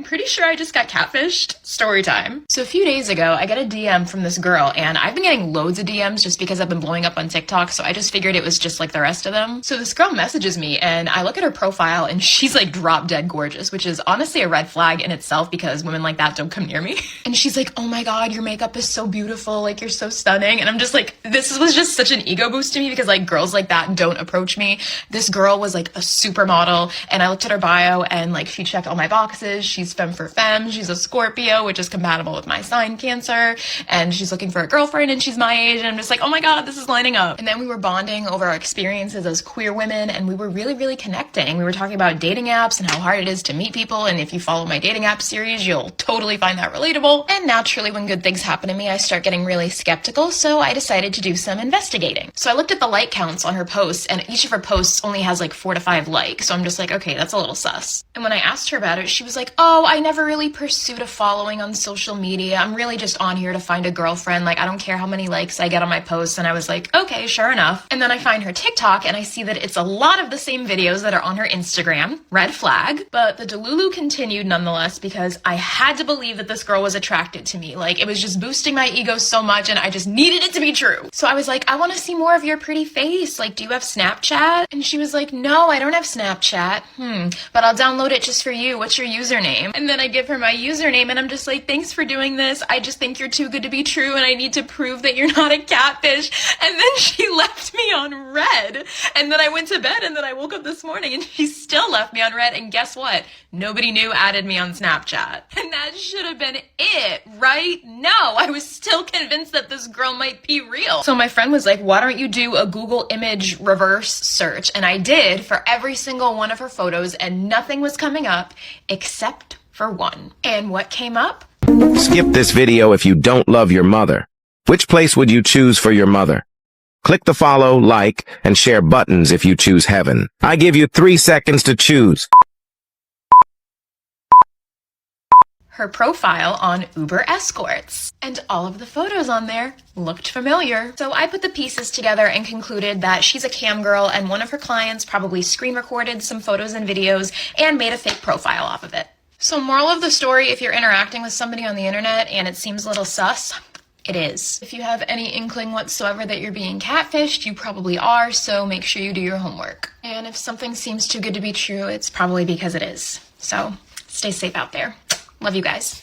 pretty sure I just got catfished. Story time. So a few days ago, I got a DM from this girl, and I've been getting loads of DMs just because I've been blowing up on TikTok, so I just figured it was just like the rest of them. So this girl messages me, and I look at her profile, and she's like drop dead gorgeous, which is honestly a red flag in itself because women like that don't come near me. And she's like, oh my god, your makeup is so beautiful, like you're so stunning. And I'm just like, this was just such an ego boost to me because like girls like that don't approach me. This girl was like a supermodel, and I looked at her bio and like she checked all my boxes. She's femme for femme, she's a Scorpio, which is compatible with my sign, Cancer, and she's looking for a girlfriend and she's my age, and I'm just like, oh my god, this is lining up. And then we were bonding over our experiences as queer women, and we were really connecting. We were talking about dating apps and how hard it is to meet people, and if you follow my dating app series, you'll totally find that relatable. And naturally, when good things happen to me, I start getting really skeptical, so I decided to do some investigating. So I looked at the like counts on her posts, and each of her posts only has like 4 to 5 likes, so I'm just like, okay, that's a little sus. And when I asked her about it, she was like, oh, I never really pursued a following on social media. I'm really just on here to find a girlfriend. Like, I don't care how many likes I get on my posts. And I was like, okay, sure enough. And then I find her TikTok and I see that it's a lot of the same videos that are on her Instagram. Red flag. But the delulu continued nonetheless because I had to believe that this girl was attracted to me. Like, it was just boosting my ego so much and I just needed it to be true. So I was like, I want to see more of your pretty face. Like, do you have Snapchat? And she was like, no, I don't have Snapchat. But I'll download it just for you. What's your username? And then I give her my username and I'm just like, thanks for doing this. I just think you're too good to be true and I need to prove that you're not a catfish. And then she left me on red. And then I went to bed and then I woke up this morning and she still left me on red. And guess what? Nobody new added me on Snapchat. And that should have been it, right? No, I was still convinced that this girl might be real. So my friend was like, why don't you do a Google image reverse search? And I did for every single one of her photos and nothing was coming up except for one. And what came up? Skip this video if you don't love your mother. Which place would you choose for your mother? Click the follow, like, and share buttons if you choose heaven. I give you 3 seconds to choose. Her profile on Uber Escorts. And all of the photos on there looked familiar. So I put the pieces together and concluded that she's a cam girl and one of her clients probably screen recorded some photos and videos and made a fake profile off of it. So moral of the story, if you're interacting with somebody on the internet and it seems a little sus, it is. If you have any inkling whatsoever that you're being catfished, you probably are, so make sure you do your homework. And if something seems too good to be true, it's probably because it is. So stay safe out there. Love you guys.